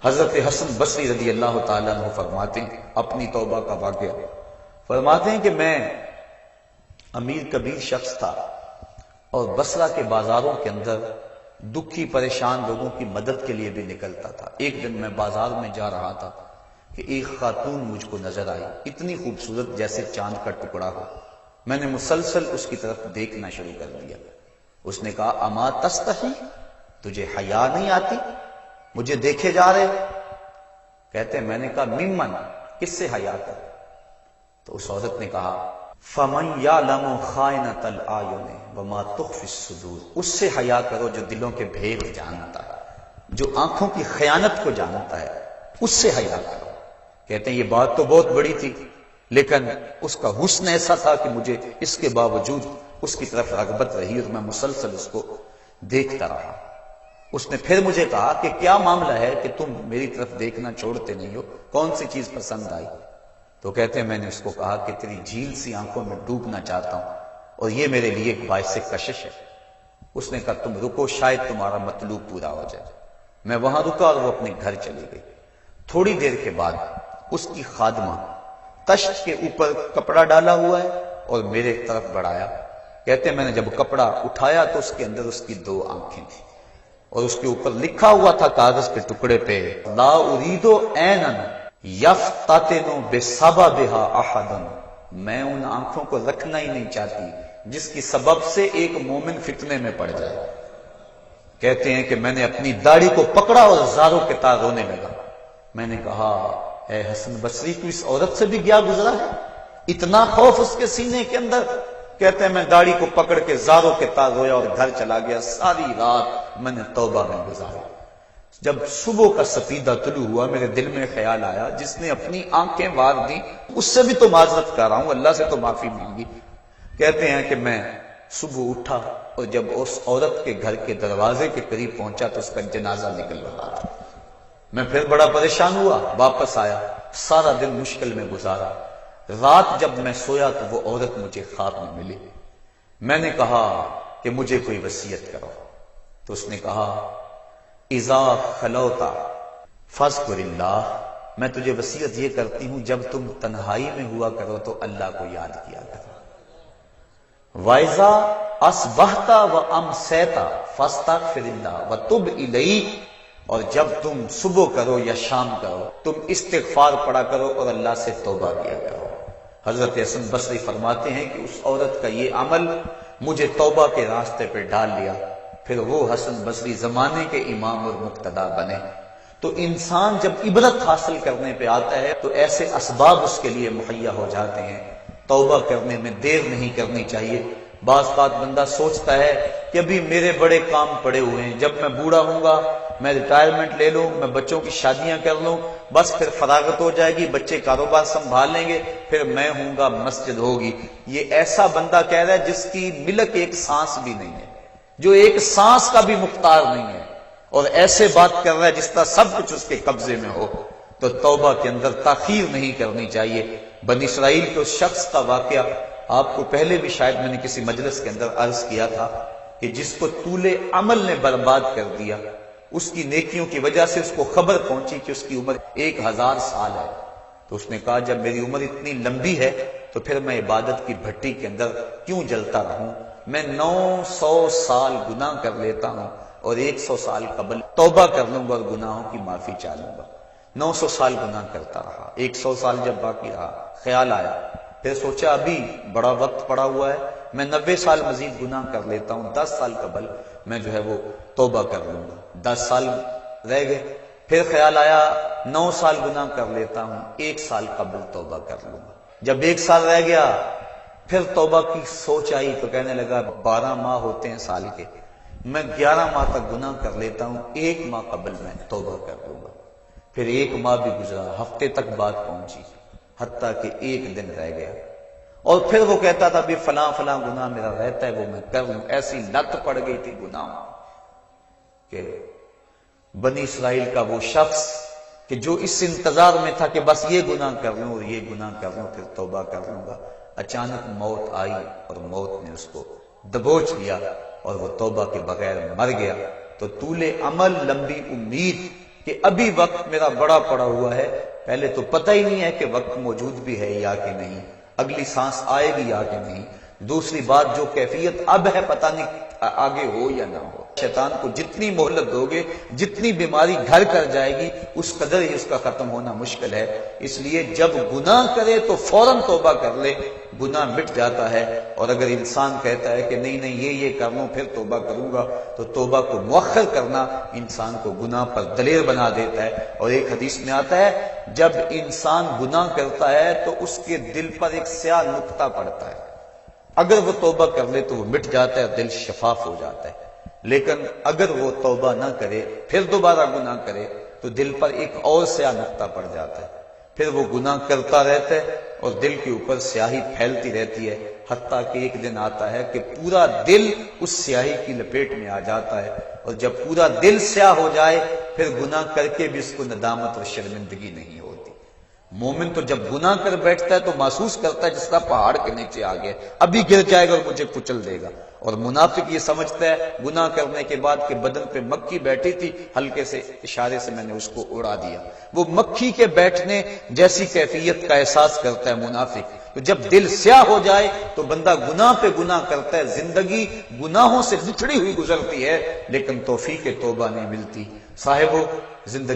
حضرت حسن بصری رضی اللہ تعالیٰ عنہ فرماتے ہیں اپنی توبہ کا واقعہ، فرماتے ہیں کہ میں امیر کبیر شخص تھا اور بصرہ کے بازاروں کے اندر دکھی پریشان لوگوں کی مدد کے لیے بھی نکلتا تھا۔ ایک دن میں بازار میں جا رہا تھا کہ ایک خاتون مجھ کو نظر آئی، اتنی خوبصورت جیسے چاند کا ٹکڑا ہو۔ میں نے مسلسل اس کی طرف دیکھنا شروع کر دیا۔ اس نے کہا اما تستحی، تجھے حیا نہیں آتی، مجھے دیکھے جا رہے؟ کہتے میں نے کہا ممن، کس سے حیا کر؟ تو اس عورت نے کہا فمن یعلم خائنۃ الاعین وما تخفی الصدور، اس سے حیا کرو جو دلوں کے بھید جانتا ہے، جو آنکھوں کی خیانت کو جانتا ہے، اس سے حیا کرو۔ کہتے ہیں یہ بات تو بہت بڑی تھی، لیکن اس کا حسن ایسا تھا کہ مجھے اس کے باوجود اس کی طرف رغبت رہی اور میں مسلسل اس کو دیکھتا رہا۔ اس نے پھر مجھے کہا کہ کیا معاملہ ہے کہ تم میری طرف دیکھنا چھوڑتے نہیں ہو، کون سی چیز پسند آئی؟ تو کہتے ہیں میں نے اس کو کہا کہ تیری جھیل سی آنکھوں میں ڈوبنا چاہتا ہوں اور یہ میرے لیے ایک باعث کشش ہے۔ اس نے کہا تم رکو، شاید تمہارا مطلوب پورا ہو جائے۔ میں وہاں رکا اور وہ اپنے گھر چلی گئی۔ تھوڑی دیر کے بعد اس کی خادمہ تشت کے اوپر کپڑا ڈالا ہوا ہے اور میرے طرف بڑھایا۔ کہتے ہیں میں نے جب کپڑا اٹھایا تو اس کے اندر اس کی دو آنکھیں تھیں اور اس کے اوپر لکھا ہوا تھا کاغذ کے ٹکڑے پہ لا اريد عینا یفتتن بسببها احدا، میں ان آنکھوں کو رکھنا ہی نہیں چاہتی جس کی سبب سے ایک مومن فتنے میں پڑ جائے۔ کہتے ہیں کہ میں نے اپنی داڑھی کو پکڑا اور زاروں کے تار رونے لگا۔ میں نے کہا اے حسن بصری، تو اس عورت سے بھی گیا گزرا ہے، اتنا خوف اس کے سینے کے اندر؟ کہتے ہیں میں داڑھی کو پکڑ کے زاروں کے تار رویا اور گھر چلا گیا۔ ساری رات میں نے توبہ میں گزاری۔ جب صبح کا سپیدہ طلوع ہوا میرے دل میں خیال آیا جس نے اپنی آنکھیں وار دی اس سے بھی تو معذرت کر رہا ہوں، اللہ سے تو معافی مانگی۔ کہتے ہیں کہ میں صبح اٹھا اور جب اس عورت کے گھر کے دروازے کے قریب پہنچا تو اس کا جنازہ نکل رہا تھا۔ میں پھر بڑا پریشان ہوا، واپس آیا، سارا دن مشکل میں گزارا۔ رات جب میں سویا تو وہ عورت مجھے خواب میں ملی۔ میں نے کہا کہ مجھے کوئی وصیت کرو، تو اس نے کہا اذا خلوت فاذکر اللہ، میں تجھے وصیت یہ کرتی ہوں جب تم تنہائی میں ہوا کرو تو اللہ کو یاد کیا کرو۔ وَإِذَا أَصْبَحْتَ وَأَمْسَيْتَ فَاسْتَغْفِرِ اللَّهَ وَتُبْ إِلَيْهِ، اور جب تم صبح کرو یا شام کرو تم استغفار پڑھا کرو اور اللہ سے توبہ کیا کرو۔ حضرت حسن بصری فرماتے ہیں کہ اس عورت کا یہ عمل مجھے توبہ کے راستے پہ ڈال لیا، پھر وہ حسن بصری زمانے کے امام اور مقتدا بنے۔ تو انسان جب عبرت حاصل کرنے پہ آتا ہے تو ایسے اسباب اس کے لیے مہیا ہو جاتے ہیں۔ توبہ کرنے میں دیر نہیں کرنی چاہیے۔ بعض بات بندہ سوچتا ہے کہ ابھی میرے بڑے کام پڑے ہوئے ہیں، جب میں بوڑھا ہوں گا میں ریٹائرمنٹ لے لوں، میں بچوں کی شادیاں کر لوں، بس پھر فراغت ہو جائے گی، بچے کاروبار سنبھال لیں گے، پھر میں ہوں گا، مسجد ہوگی۔ یہ ایسا بندہ کہہ رہا ہے جس کی ملک ایک سانس بھی نہیں ہے، جو ایک سانس کا بھی مختار نہیں ہے، اور ایسے بات کر رہا ہے جس طرح سب کچھ اس کے قبضے میں ہو۔ تو توبہ کے اندر تاخیر نہیں کرنی چاہیے۔ بنی اسرائیل کے اس شخص کا واقعہ آپ کو پہلے بھی شاید میں نے کسی مجلس کے اندر عرض کیا تھا کہ جس کو طول عمل نے برباد کر دیا، اس کی نیکیوں کی وجہ سے اس کو خبر پہنچی کہ اس کی عمر 1000 سال ہے، تو اس نے کہا جب میری عمر اتنی لمبی ہے تو پھر میں عبادت کی بھٹی کے اندر کیوں جلتا رہوں؟ میں 900 سال گناہ کر لیتا ہوں اور 100 سال قبل توبہ کر لوں گا اور گناہوں کی معافی چاہ لوں گا۔ 900 سال گناہ کرتا رہا، 100 سال جب باقی رہا خیال آیا، پھر سوچا ابھی بڑا وقت پڑا ہوا ہے، میں 90 سال مزید گناہ کر لیتا ہوں، 10 سال قبل میں جو ہے وہ توبہ کر لوں گا۔ 10 سال رہ گئے، پھر خیال آیا 9 سال گناہ کر لیتا ہوں، 1 سال قبل توبہ کر لوں گا۔ جب 1 سال رہ گیا پھر توبہ کی سوچ آئی تو کہنے لگا 12 ماہ ہوتے ہیں سال کے، میں 11 ماہ تک گناہ کر لیتا ہوں، 1 ماہ قبل میں توبہ کر لوں گا۔ پھر 1 ماہ بھی گزرا، ہفتے تک بات پہنچی، حتیٰ کہ 1 دن رہ گیا، اور پھر وہ کہتا تھا بھی فلاں فلاں گناہ میرا رہتا ہے وہ میں کر لوں۔ ایسی لت پڑ گئی تھی گناہ کہ بنی اسرائیل کا وہ شخص کہ جو اس انتظار میں تھا کہ بس یہ گناہ کر لوں اور یہ گناہ کر لوں پھر توبہ کر لوں گا، اچانک موت آئی اور موت نے اس کو دبوچ لیا اور وہ توبہ کے بغیر مر گیا۔ تو طول عمل، لمبی امید کہ ابھی وقت میرا بڑا پڑا ہوا ہے، پہلے تو پتہ ہی نہیں ہے کہ وقت موجود بھی ہے یا کہ نہیں، اگلی سانس آئے گی یا کہ نہیں، دوسری بات جو کیفیت اب ہے پتہ نہیں آگے ہو یا نہ ہو۔ شیطان کو جتنی مہلت دو گے، جتنی بیماری گھر کر جائے گی، اس قدر ہی اس کا ختم ہونا مشکل ہے۔ اس لیے جب گناہ کرے تو فوراً توبہ کر لے، گناہ مٹ جاتا ہے۔ اور اگر انسان کہتا ہے کہ نہیں یہ کر لوں پھر توبہ کروں گا، تو توبہ کو مؤخر کرنا انسان کو گناہ پر دلیر بنا دیتا ہے۔ اور ایک حدیث میں آتا ہے جب انسان گناہ کرتا ہے تو اس کے دل پر ایک سیاہ نقطہ پڑتا ہے، اگر وہ توبہ کر لے تو وہ مٹ جاتا ہے، دل شفاف ہو جاتا ہے۔ لیکن اگر وہ توبہ نہ کرے پھر دوبارہ گناہ کرے تو دل پر ایک اور سیاہ نقطہ پڑ جاتا ہے، پھر وہ گناہ کرتا رہتا ہے اور دل کے اوپر سیاہی پھیلتی رہتی ہے، حتیٰ کہ ایک دن آتا ہے کہ پورا دل اس سیاہی کی لپیٹ میں آ جاتا ہے، اور جب پورا دل سیاہ ہو جائے پھر گناہ کر کے بھی اس کو ندامت اور شرمندگی نہیں ہوتی۔ مومن تو جب گناہ کر بیٹھتا ہے تو محسوس کرتا ہے جس طرح پہاڑ کے نیچے آ گیا، ابھی گر جائے گا اور مجھے کچل دے گا۔ اور منافق یہ سمجھتا ہے گناہ کرنے کے بعد کہ بدن پہ مکھی بیٹھی تھی، ہلکے سے اشارے سے میں نے اس کو اڑا دیا، وہ مکھی کے بیٹھنے جیسی کیفیت کا احساس کرتا ہے منافق۔ تو جب دل سیاہ ہو جائے تو بندہ گناہ پہ گناہ کرتا ہے، زندگی گناہوں سے لچڑی ہوئی گزرتی ہے، لیکن توفیق توبہ نہیں ملتی۔ صاحبو، زندگی